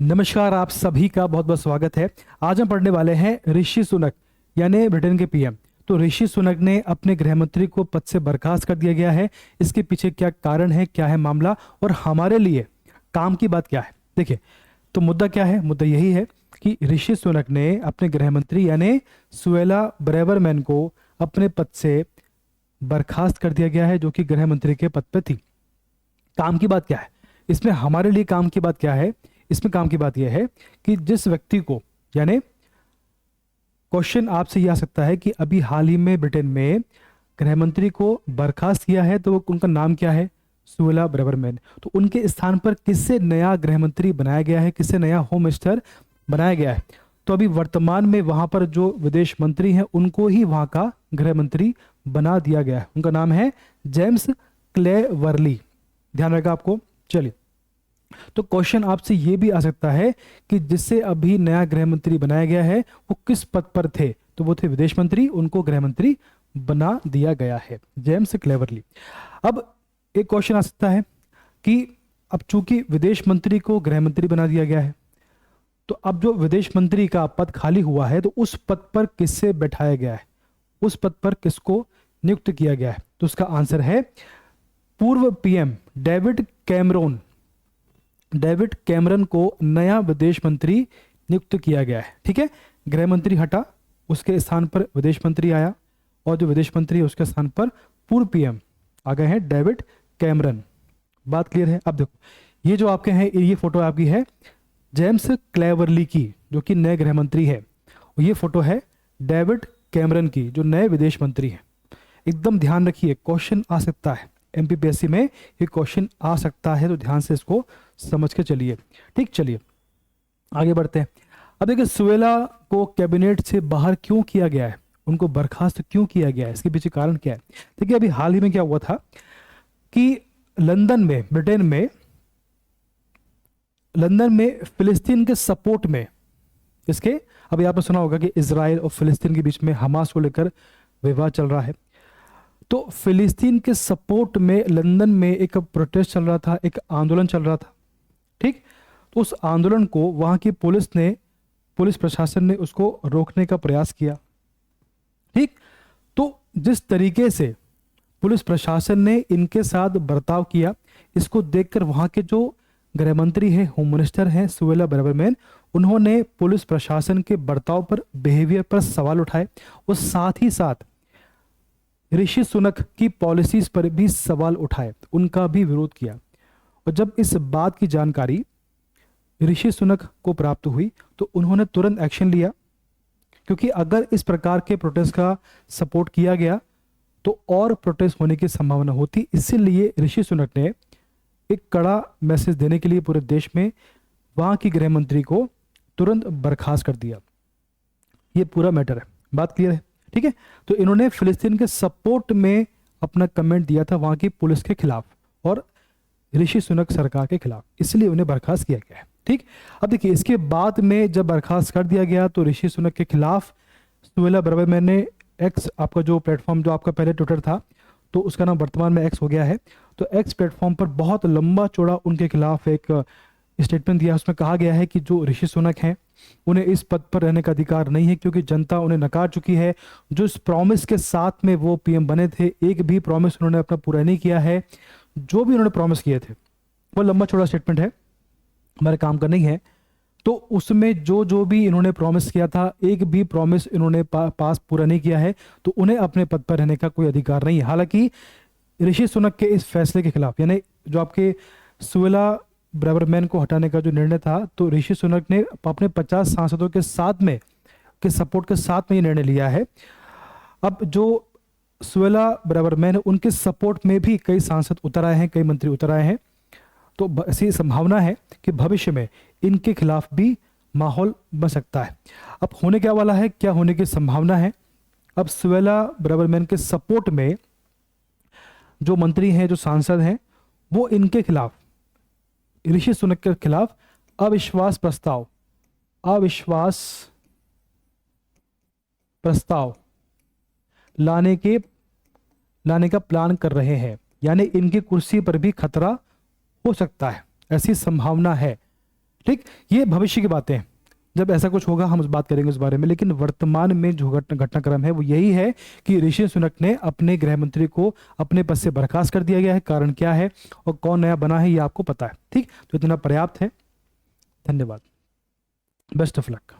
नमस्कार, आप सभी का बहुत बहुत स्वागत है। आज हम पढ़ने वाले हैं ऋषि सुनक यानी ब्रिटेन के पीएम। तो ऋषि सुनक ने अपने गृह मंत्री को पद से बर्खास्त कर दिया गया है। इसके पीछे क्या कारण है, क्या है मामला और हमारे लिए काम की बात क्या है। देखिए, तो मुद्दा क्या है। मुद्दा यही है कि ऋषि सुनक ने अपने गृह मंत्री यानी सुएला ब्रेवरमैन को अपने पद से बर्खास्त कर दिया गया है, जो कि गृह मंत्री के पद पे थी। काम की बात क्या है इसमें, हमारे लिए काम की बात क्या है। इसमें काम की बात यह है कि जिस व्यक्ति को, यानी क्वेश्चन आपसे यह आ सकता है कि अभी हाल ही में ब्रिटेन में गृह मंत्री को बर्खास्त किया है, तो वो उनका नाम क्या है, सुएला ब्रेवरमैन। तो उनके स्थान पर किससे नया गृह मंत्री बनाया गया है, किससे नया होम मिनिस्टर बनाया गया है। तो अभी वर्तमान में वहां पर जो विदेश मंत्री हैं उनको ही वहां का गृह मंत्री बना दिया गया है। उनका नाम है जेम्स क्लेवर्ली। ध्यान रहेगा आपको। चलिए, तो क्वेश्चन आपसे यह भी आ सकता है कि जिससे अभी नया गृह मंत्री बनाया गया है वो किस पद पर थे। तो वो थे विदेश मंत्री, उनको गृह मंत्री बना दिया गया है, जेम्स क्लेवरली। अब एक क्वेश्चन आ सकता है कि अब चूंकि विदेश मंत्री को गृह मंत्री बना दिया गया है, तो अब जो विदेश मंत्री का पद खाली हुआ है तो उस पद पर किससे बैठाया गया है, उस पद पर किसको नियुक्त किया गया है। तो उसका आंसर है पूर्व पीएम डेविड कैमरन को नया विदेश मंत्री नियुक्त किया गया है। ठीक है, गृह मंत्री हटा, उसके स्थान पर विदेश मंत्री आया, और जो विदेश मंत्री है उसके स्थान पर पूर्व पीएम आ गए हैं, डेविड कैमरन। बात क्लियर है। अब देखो, ये जो आपके हैं, ये फोटो आपकी है जेम्स क्लेवरली की, जो कि नए गृह मंत्री है, और ये फोटो है डेविड कैमरन की, जो नए विदेश मंत्री हैं। एकदम ध्यान रखिए, क्वेश्चन आ सकता है एमपीपीएससी में, ये क्वेश्चन आ सकता है, तो ध्यान से इसको समझ के चलिए। ठीक, चलिए आगे बढ़ते हैं। अब देखिए, सुएला को कैबिनेट से बाहर क्यों किया गया है, उनको बर्खास्त क्यों किया गया है, इसके पीछे कारण क्या है। देखिए, अभी हाल ही में क्या हुआ था कि लंदन में फिलिस्तीन के सपोर्ट में, इसके अभी आपने सुना होगा कि इजराइल और फिलिस्तीन के बीच में हमास को लेकर विवाद चल रहा है। तो फिलिस्तीन के सपोर्ट में लंदन में एक प्रोटेस्ट चल रहा था, एक आंदोलन चल रहा था। ठीक, तो उस आंदोलन को वहां की पुलिस प्रशासन ने उसको रोकने का प्रयास किया। ठीक, तो जिस तरीके से पुलिस प्रशासन ने इनके साथ बर्ताव किया, इसको देखकर वहां के जो गृह मंत्री हैं, होम मिनिस्टर हैं सुएला ब्रेवरमैन, उन्होंने पुलिस प्रशासन के बर्ताव पर, बिहेवियर पर सवाल उठाए, और साथ ही साथ ऋषि सुनक की पॉलिसीज पर भी सवाल उठाए, उनका भी विरोध किया। और जब इस बात की जानकारी ऋषि सुनक को प्राप्त हुई तो उन्होंने तुरंत एक्शन लिया, क्योंकि अगर इस प्रकार के प्रोटेस्ट का सपोर्ट किया गया तो और प्रोटेस्ट होने की संभावना होती। इसीलिए ऋषि सुनक ने एक कड़ा मैसेज देने के लिए पूरे देश में वहां की गृह मंत्री को तुरंत बर्खास्त कर दिया। ये पूरा मैटर है, बात क्लियर है। ठीक है, तो इन्होंने फिलिस्तीन के सपोर्ट में अपना कमेंट दिया था वहां की पुलिस के खिलाफ और ऋषि सुनक सरकार के खिलाफ, इसलिए उन्हें बर्खास्त किया गया है। ठीक, अब देखिए, इसके बाद में जब बर्खास्त कर दिया गया तो ऋषि सुनक के खिलाफ सुएला ब्रेवरमैन ने एक्स, आपका जो प्लेटफॉर्म, जो आपका पहले ट्विटर था तो उसका नाम वर्तमान में एक्स हो गया है, तो एक्स प्लेटफॉर्म पर बहुत लंबा चौड़ा उनके खिलाफ एक स्टेटमेंट दिया। उसमें कहा गया है कि जो ऋषि सुनक हैं उन्हें इस पद पर रहने का अधिकार नहीं है, क्योंकि जनता उन्हें नकार चुकी है। जो इस प्रॉमिस के साथ में वो पीएम बने थे, एक भी प्रॉमिस उन्होंने अपना पूरा नहीं किया है। जो भी उन्होंने प्रॉमिस किए थे, वो लंबा चौड़ा स्टेटमेंट है, हमारे काम का नहीं है। तो उसमें जो जो भी इन्होंने प्रॉमिस किया था, एक भी प्रॉमिस इन्होंने पास पूरा नहीं किया है, तो उन्हें अपने पद पर रहने का कोई अधिकार नहीं है। हालांकि ऋषि सुनक के इस फैसले के खिलाफ, यानी जो आपके सुएला ब्रेवरमैन को हटाने का जो निर्णय था, तो ऋषि सुनक ने अपने 50 सांसदों के साथ में सपोर्ट के साथ में ये निर्णय लिया है। अब जो सुएला ब्रेवरमैन है, उनके सपोर्ट में भी कई सांसद उतर आए हैं, कई मंत्री उतर आए हैं। तो ऐसी संभावना है कि भविष्य में इनके खिलाफ भी माहौल बन सकता है। अब होने क्या वाला है, क्या होने की संभावना है। अब सुएला ब्रेवरमैन के सपोर्ट में जो मंत्री हैं, जो सांसद हैं, वो इनके खिलाफ, ऋषि सुनक के खिलाफ अविश्वास प्रस्ताव लाने का प्लान कर रहे हैं, यानी इनकी कुर्सी पर भी खतरा हो सकता है, ऐसी संभावना है। ठीक, ये भविष्य की बातें हैं, जब ऐसा कुछ होगा हम बात करेंगे उस बारे में। लेकिन वर्तमान में जो घटनाक्रम है वो यही है कि ऋषि सुनक ने अपने गृह मंत्री को अपने पद से बर्खास्त कर दिया गया है। कारण क्या है और कौन नया बना है ये आपको पता है। ठीक, तो इतना पर्याप्त है। धन्यवाद, बेस्ट ऑफ लक।